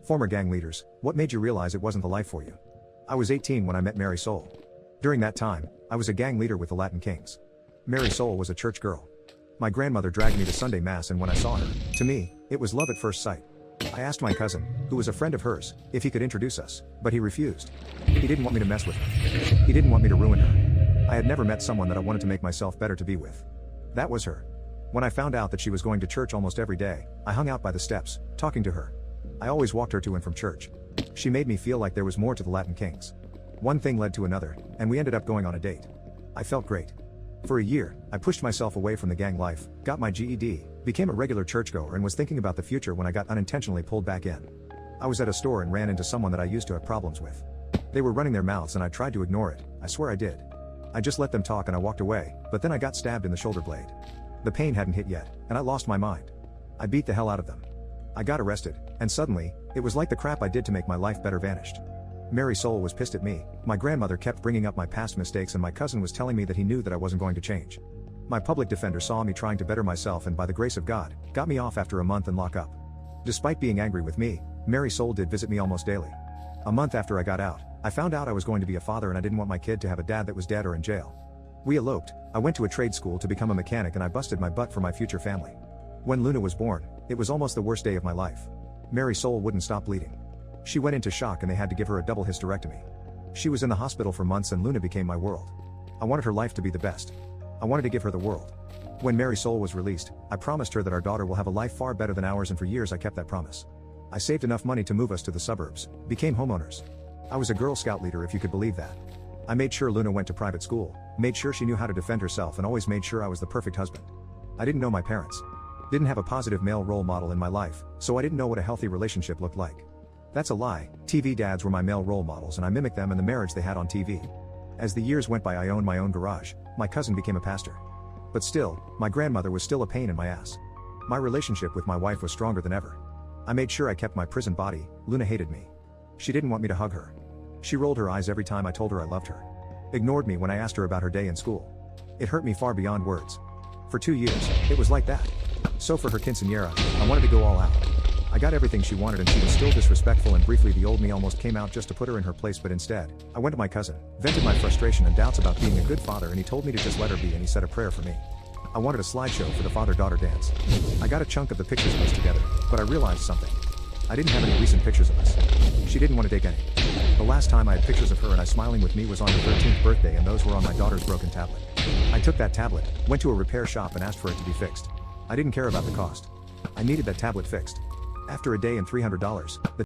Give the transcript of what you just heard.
Former gang leaders, what made you realize it wasn't the life for you? I was 18 when I met Mary Soul. During that time, I was a gang leader with the Latin Kings. Mary Soul was a church girl. My grandmother dragged me to Sunday Mass, and when I saw her, to me, it was love at first sight. I asked my cousin, who was a friend of hers, if he could introduce us, but he refused. He didn't want me to mess with her. He didn't want me to ruin her. I had never met someone that I wanted to make myself better to be with. That was her. When I found out that she was going to church almost every day, I hung out by the steps, talking to her. I always walked her to and from church. She made me feel like there was more to the Latin Kings. One thing led to another, and we ended up going on a date. I felt great. For a year, I pushed myself away from the gang life, got my GED, became a regular churchgoer, and was thinking about the future when I got unintentionally pulled back in. I was at a store and ran into someone that I used to have problems with. They were running their mouths and I tried to ignore it, I swear I did. I just let them talk and I walked away, but then I got stabbed in the shoulder blade. The pain hadn't hit yet, and I lost my mind. I beat the hell out of them. I got arrested, and suddenly, it was like the crap I did to make my life better vanished. Mary Soul was pissed at me, my grandmother kept bringing up my past mistakes, and my cousin was telling me that he knew that I wasn't going to change. My public defender saw me trying to better myself and by the grace of God, got me off after a month in lockup. Despite being angry with me, Mary Soul did visit me almost daily. A month after I got out, I found out I was going to be a father and I didn't want my kid to have a dad that was dead or in jail. We eloped, I went to a trade school to become a mechanic and I busted my butt for my future family. When Luna was born, it was almost the worst day of my life. Mary Soul wouldn't stop bleeding. She went into shock and they had to give her a double hysterectomy. She was in the hospital for months and Luna became my world. I wanted her life to be the best. I wanted to give her the world. When Mary Soul was released, I promised her that our daughter will have a life far better than ours, and for years I kept that promise. I saved enough money to move us to the suburbs, became homeowners. I was a Girl Scout leader, if you could believe that. I made sure Luna went to private school, made sure she knew how to defend herself, and always made sure I was the perfect husband. I didn't know my parents. Didn't have a positive male role model in my life, so I didn't know what a healthy relationship looked like. That's a lie. TV dads were my male role models and I mimicked them and the marriage they had on TV. As the years went by, I owned my own garage. My cousin became a pastor. But still, my grandmother was still a pain in my ass. My relationship with my wife was stronger than ever. I made sure I kept my prison body. Luna hated me. She didn't want me to hug her. She rolled her eyes every time I told her I loved her. Ignored me when I asked her about her day in school. It hurt me far beyond words. For 2 years, it was like that. So for her quinceañera, I wanted to go all out. I got everything she wanted and she was still disrespectful, and briefly the old me almost came out just to put her in her place, but instead, I went to my cousin, vented my frustration and doubts about being a good father, and he told me to just let her be, and he said a prayer for me. I wanted a slideshow for the father-daughter dance. I got a chunk of the pictures of us together, but I realized something. I didn't have any recent pictures of us. She didn't want to take any. The last time I had pictures of her and I smiling with me was on her 13th birthday, and those were on my daughter's broken tablet. I took that tablet, went to a repair shop and asked for it to be fixed. I didn't care about the cost. I needed that tablet fixed. After a day and $300, the